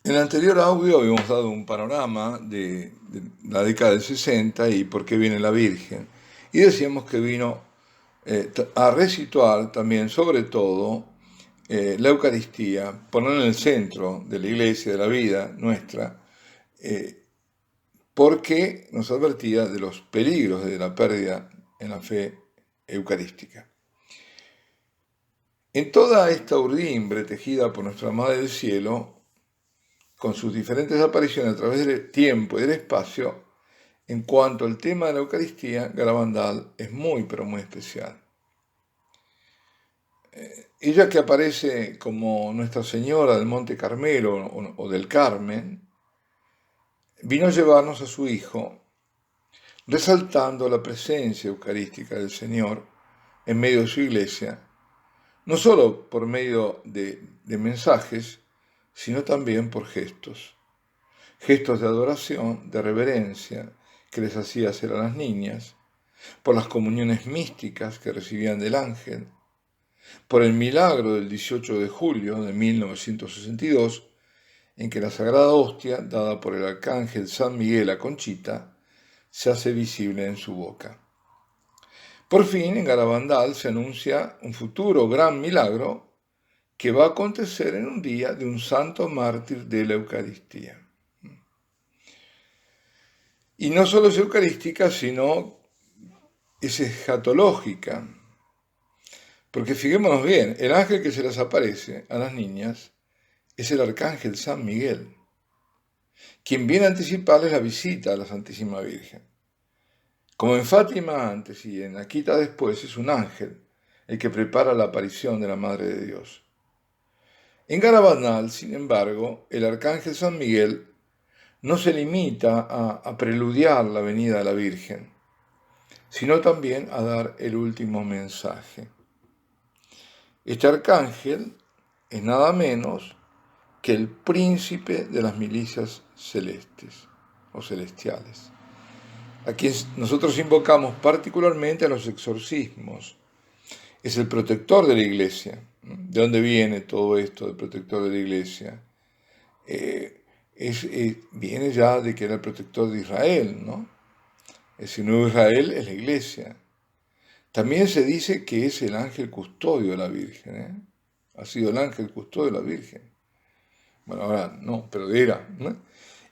En el anterior audio habíamos dado un panorama de la década del 60 y por qué viene la Virgen. Y decíamos que vino a resituar también, sobre todo, la Eucaristía, poner en el centro de la iglesia, de la vida nuestra, eh, porque nos advertía de los peligros de la pérdida en la fe eucarística. En toda esta urdimbre tejida por nuestra Madre del Cielo, con sus diferentes apariciones a través del tiempo y del espacio, en cuanto al tema de la Eucaristía, Garabandal es muy, pero muy especial. Ella que aparece como Nuestra Señora del Monte Carmelo o del Carmen, vino a llevarnos a su Hijo, resaltando la presencia eucarística del Señor en medio de su iglesia, no solo por medio de mensajes, sino también por gestos. Gestos de adoración, de reverencia que les hacía hacer a las niñas, por las comuniones místicas que recibían del ángel, por el milagro del 18 de julio de 1962, en que la Sagrada Hostia, dada por el arcángel San Miguel a Conchita, se hace visible en su boca. Por fin, en Garabandal se anuncia un futuro gran milagro que va a acontecer en un día de un santo mártir de la Eucaristía. Y no solo es eucarística, sino es escatológica. Porque fijémonos bien, el ángel que se les aparece a las niñas es el arcángel San Miguel, quien viene a anticiparles la visita a la Santísima Virgen. Como en Fátima antes y en Akita después, es un ángel el que prepara la aparición de la Madre de Dios. En Garabandal, sin embargo, el arcángel San Miguel no se limita a preludiar la venida de la Virgen, sino también a dar el último mensaje. Este arcángel es nada menos que el príncipe de las milicias celestes o celestiales, a quien nosotros invocamos particularmente a los exorcismos. Es el protector de la iglesia. ¿De dónde viene todo esto del protector de la iglesia? Viene ya de que era el protector de Israel, ¿no? Ese nuevo Israel es la iglesia. También se dice que es el ángel custodio de la Virgen, ¿eh? Ha sido el ángel custodio de la Virgen. Bueno, ahora no, pero era, ¿no?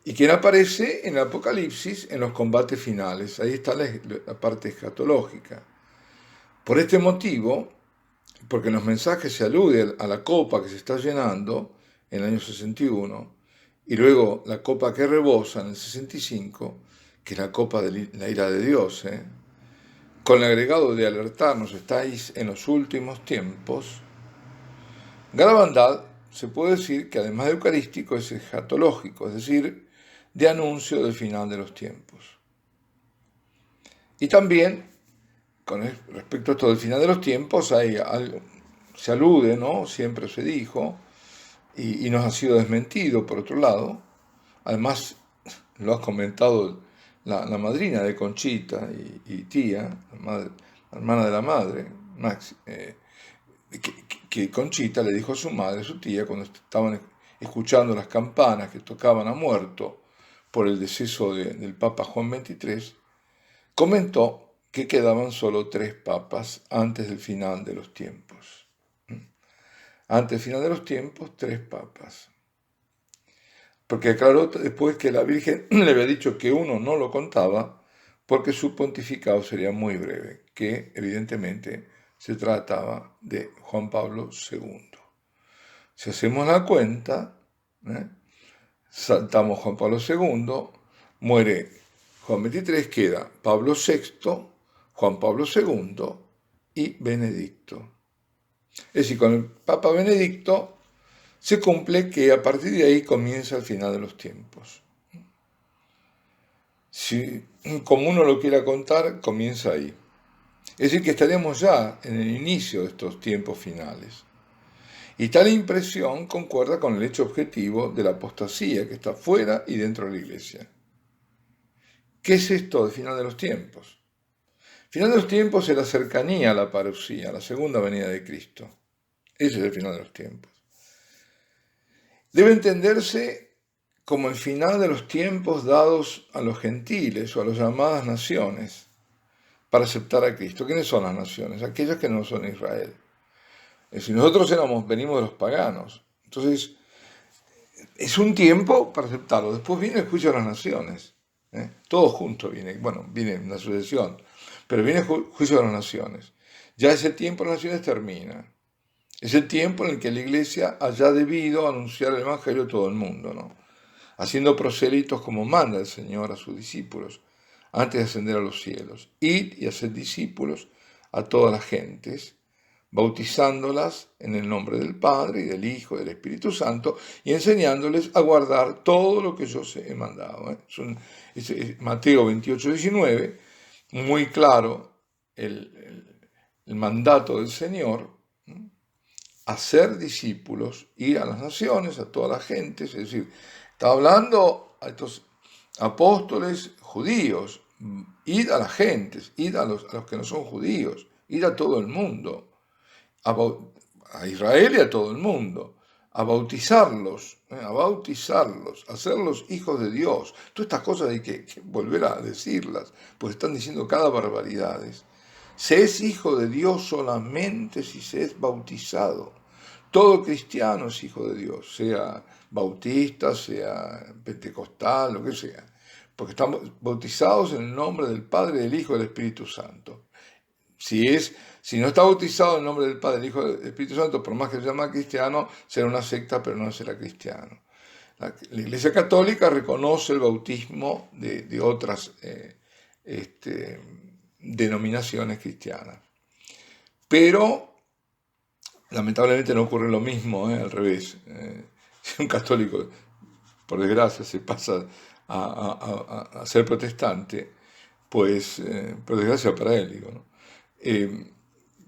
Y quien aparece en el Apocalipsis en los combates finales. Ahí está la parte escatológica. Por este motivo, porque en los mensajes se alude a la copa que se está llenando en el año 61, y luego la copa que rebosa en el 65, que es la copa de la ira de Dios, con el agregado de alertarnos, estáis en los últimos tiempos. Garabandal se puede decir que además de eucarístico es escatológico, es decir, de anuncio del final de los tiempos. Y también, con respecto a esto del final de los tiempos, se alude, ¿no? Siempre se dijo, y nos ha sido desmentido por otro lado. Además, lo ha comentado la madrina de Conchita y tía, la hermana de la madre, Maxi, que Conchita le dijo a su madre, a su tía, cuando estaban escuchando las campanas que tocaban a muerto por el deceso del Papa Juan XXIII, comentó que quedaban solo 3 papas antes del final de los tiempos. Antes del final de los tiempos, 3 papas. Porque aclaró después que la Virgen le había dicho que uno no lo contaba porque su pontificado sería muy breve, que evidentemente se trataba de Juan Pablo II. Si hacemos la cuenta, saltamos Juan Pablo II, muere Juan XXIII, queda Pablo VI, Juan Pablo II y Benedicto. Es decir, con el Papa Benedicto se cumple que a partir de ahí comienza el final de los tiempos. Si como uno lo quiera contar, comienza ahí. Es decir, que estaremos ya en el inicio de estos tiempos finales. Y tal impresión concuerda con el hecho objetivo de la apostasía que está fuera y dentro de la iglesia. ¿Qué es esto del final de los tiempos? El final de los tiempos es la cercanía a la parusía, a la segunda venida de Cristo. Ese es el final de los tiempos. Debe entenderse como el final de los tiempos dados a los gentiles o a las llamadas naciones para aceptar a Cristo. ¿Quiénes son las naciones? Aquellas que no son Israel. Es decir, nosotros venimos de los paganos. Entonces, es un tiempo para aceptarlo. Después viene el juicio de las naciones. Todo junto viene. Bueno, viene una sucesión. Pero viene el juicio de las naciones. Ya ese tiempo de las naciones termina. Es el tiempo en el que la iglesia haya debido anunciar el evangelio a todo el mundo, ¿no? Haciendo prosélitos como manda el Señor a sus discípulos antes de ascender a los cielos. Id y haced discípulos a todas las gentes, bautizándolas en el nombre del Padre y del Hijo y del Espíritu Santo y enseñándoles a guardar todo lo que yo os he mandado. Es Mateo 28, 19, muy claro el mandato del Señor, hacer discípulos, ir a las naciones, a todas las gentes, es decir, está hablando a estos apóstoles judíos, id a las gentes, id a los que no son judíos, id a todo el mundo, a Israel y a todo el mundo, a bautizarlos, a hacerlos hijos de Dios. Todas estas cosas hay que volver a decirlas, pues están diciendo cada barbaridad. Se es hijo de Dios solamente si se es bautizado. Todo cristiano es hijo de Dios, sea bautista, sea pentecostal, lo que sea, porque estamos bautizados en el nombre del Padre, del Hijo y del Espíritu Santo. Si no está bautizado en el nombre del Padre, del Hijo y del Espíritu Santo, por más que se llame cristiano, será una secta, pero no será cristiano. La Iglesia Católica reconoce el bautismo de otras denominaciones cristianas. Pero lamentablemente no ocurre lo mismo, al revés. Si un católico, por desgracia, se pasa a ser protestante, pues, por desgracia para él, digo, ¿no?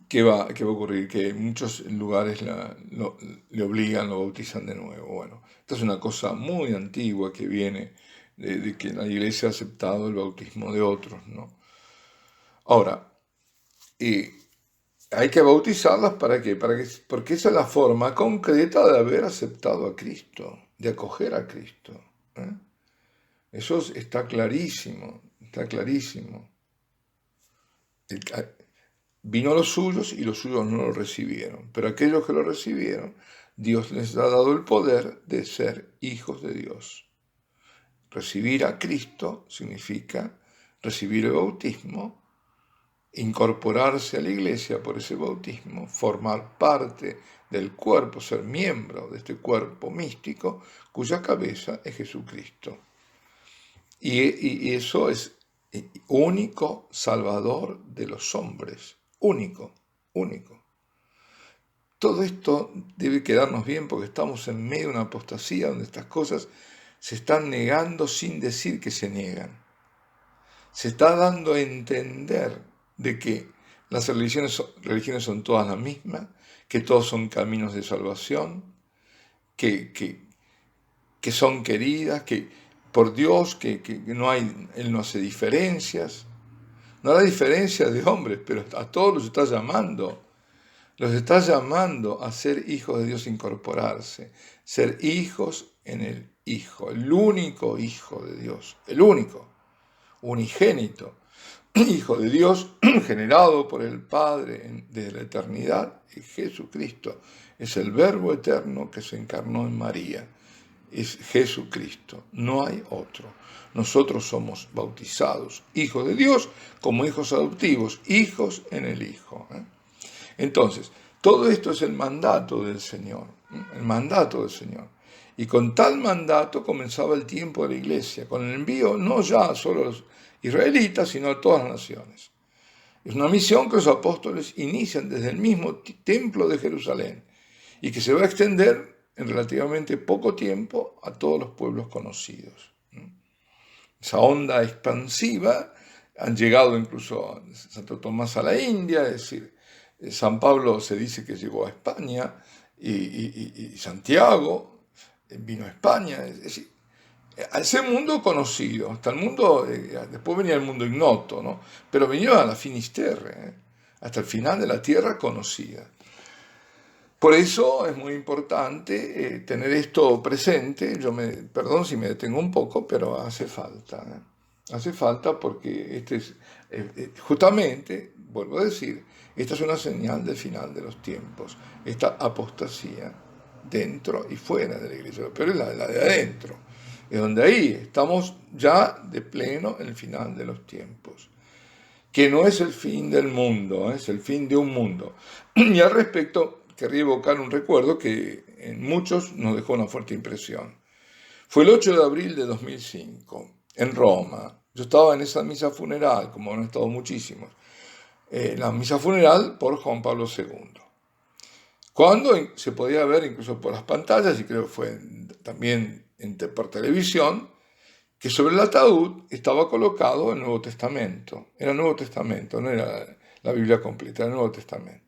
¿Qué va a ocurrir? Que en muchos lugares le obligan, lo bautizan de nuevo. Bueno, esta es una cosa muy antigua que viene de que la Iglesia ha aceptado el bautismo de otros, ¿no? Ahora, hay que bautizarlas ¿para qué? Porque esa es la forma concreta de haber aceptado a Cristo, de acoger a Cristo. Eso está clarísimo, está clarísimo. Vino a los suyos y los suyos no lo recibieron, pero aquellos que lo recibieron, Dios les ha dado el poder de ser hijos de Dios. Recibir a Cristo significa recibir el bautismo, incorporarse a la iglesia por ese bautismo, formar parte del cuerpo, ser miembro de este cuerpo místico cuya cabeza es Jesucristo. Y eso es único Salvador de los hombres, único. Todo esto debe quedarnos bien porque estamos en medio de una apostasía donde estas cosas se están negando sin decir que se niegan. Se está dando a entender de que las religiones son todas las mismas, que todos son caminos de salvación, que son queridas, que por Dios, que Él no hace diferencias. No hará diferencia de hombres, pero a todos los está llamando. Los está llamando a ser hijos de Dios, incorporarse, ser hijos en el Hijo, el único Hijo de Dios, el único, unigénito, Hijo de Dios, generado por el Padre desde la eternidad, y Jesucristo es el Verbo eterno que se encarnó en María. Es Jesucristo, no hay otro. Nosotros somos bautizados, hijos de Dios, como hijos adoptivos, hijos en el Hijo. Entonces, todo esto es el mandato del Señor, el mandato del Señor. Y con tal mandato comenzaba el tiempo de la iglesia, con el envío no ya solo a los israelitas, sino a todas las naciones. Es una misión que los apóstoles inician desde el mismo templo de Jerusalén y que se va a extender en relativamente poco tiempo a todos los pueblos conocidos. Esa onda expansiva han llegado incluso a Santo Tomás a la India, es decir, San Pablo se dice que llegó a España y Santiago vino a España, es decir, a ese mundo conocido, hasta el mundo, después venía el mundo ignoto, ¿no? Pero venía a la Finisterre, hasta el final de la tierra conocida. Por eso es muy importante tener esto presente. Perdón si me detengo un poco, pero hace falta. Hace falta porque justamente, vuelvo a decir, esta es una señal del final de los tiempos. Esta apostasía dentro y fuera de la iglesia, pero es la de adentro. Es donde ahí estamos ya de pleno en el final de los tiempos. Que no es el fin del mundo, es el fin de un mundo. Y al respecto, querría evocar un recuerdo que en muchos nos dejó una fuerte impresión. Fue el 8 de abril de 2005, en Roma. Yo estaba en esa misa funeral, como han estado muchísimos, la misa funeral por Juan Pablo II. Cuando se podía ver incluso por las pantallas, y creo que fue también por televisión, que sobre el ataúd estaba colocado el Nuevo Testamento. Era el Nuevo Testamento, no era la Biblia completa, era el Nuevo Testamento.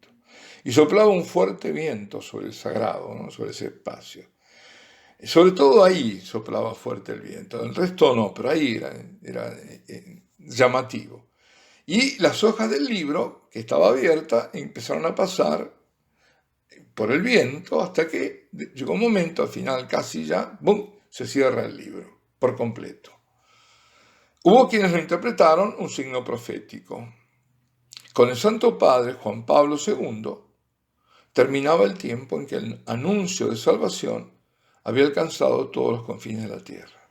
Y soplaba un fuerte viento sobre el sagrado, ¿no? Sobre ese espacio. Sobre todo ahí soplaba fuerte el viento, el resto no, pero ahí era llamativo. Y las hojas del libro, que estaba abierta, empezaron a pasar por el viento hasta que llegó un momento, al final casi ya, ¡bum!, se cierra el libro por completo. Hubo quienes lo interpretaron un signo profético. Con el Santo Padre Juan Pablo II terminaba el tiempo en que el anuncio de salvación había alcanzado todos los confines de la tierra.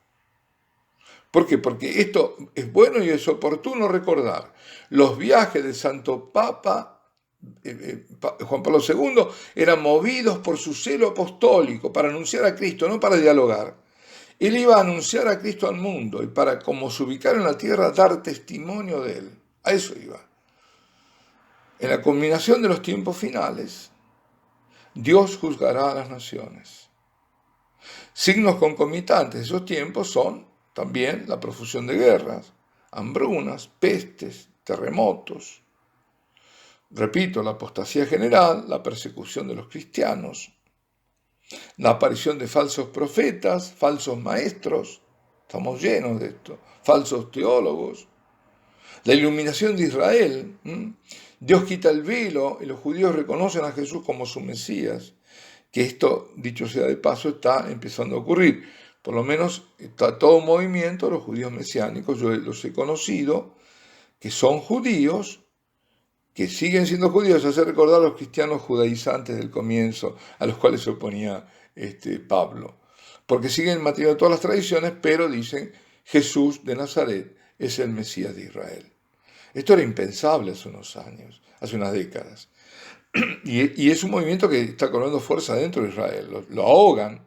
¿Por qué? Porque esto es bueno y es oportuno recordar. Los viajes del Santo Papa Juan Pablo II eran movidos por su celo apostólico para anunciar a Cristo, no para dialogar. Él iba a anunciar a Cristo al mundo y para, como se ubicara en la tierra, dar testimonio de él. A eso iba. En la culminación de los tiempos finales, Dios juzgará a las naciones. Signos concomitantes de esos tiempos son también la profusión de guerras, hambrunas, pestes, terremotos. Repito, la apostasía general, la persecución de los cristianos, la aparición de falsos profetas, falsos maestros, estamos llenos de esto, falsos teólogos, la iluminación de Israel, Dios quita el velo y los judíos reconocen a Jesús como su Mesías, que esto, dicho sea de paso, está empezando a ocurrir. Por lo menos está todo un movimiento de los judíos mesiánicos, yo los he conocido, que son judíos, que siguen siendo judíos, hace recordar a los cristianos judaizantes del comienzo, a los cuales se oponía Pablo, porque siguen manteniendo todas las tradiciones, pero dicen Jesús de Nazaret es el Mesías de Israel. Esto era impensable hace unos años, hace unas décadas, y es un movimiento que está cobrando fuerza dentro de Israel, lo ahogan,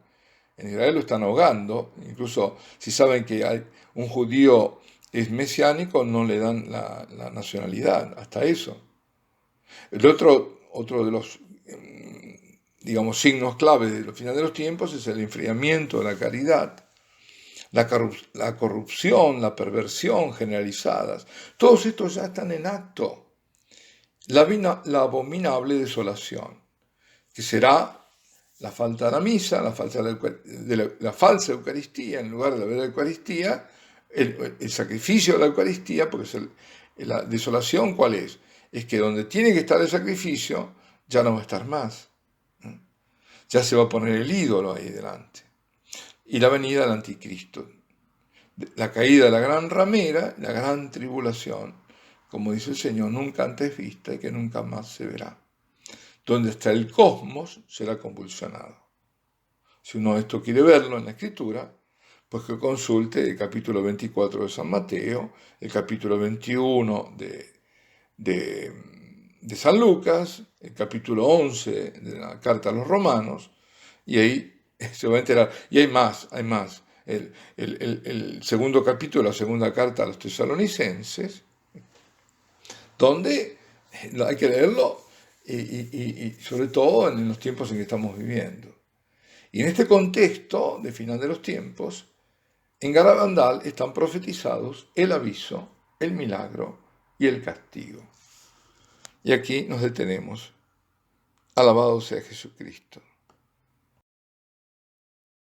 en Israel lo están ahogando, incluso si saben que hay un judío es mesiánico, no le dan la nacionalidad, hasta eso. El otro de los, digamos, signos clave de los finales de los tiempos es el enfriamiento de la caridad, la corrupción, la perversión generalizadas. Todos estos ya están en acto. La abominable desolación, que será la falta de la misa, la falsa Eucaristía, en lugar de la verdadera Eucaristía, el sacrificio de la Eucaristía, porque la desolación, ¿cuál es? Es que donde tiene que estar el sacrificio, ya no va a estar más. Ya se va a poner el ídolo ahí delante. Y la venida del anticristo. La caída de la gran ramera, la gran tribulación, como dice el Señor, nunca antes vista y que nunca más se verá. Donde está el cosmos será convulsionado. Si uno esto quiere verlo en la Escritura, pues que consulte el capítulo 24 de San Mateo, el capítulo 21 de San Lucas, el capítulo 11 de la carta a los romanos, y ahí se va a enterar. Y hay más. El segundo capítulo de la segunda carta a los tesalonicenses, donde hay que leerlo y sobre todo en los tiempos en que estamos viviendo. Y en este contexto de final de los tiempos, en Garabandal están profetizados el aviso, el milagro y el castigo. Y aquí nos detenemos. Alabado sea Jesucristo.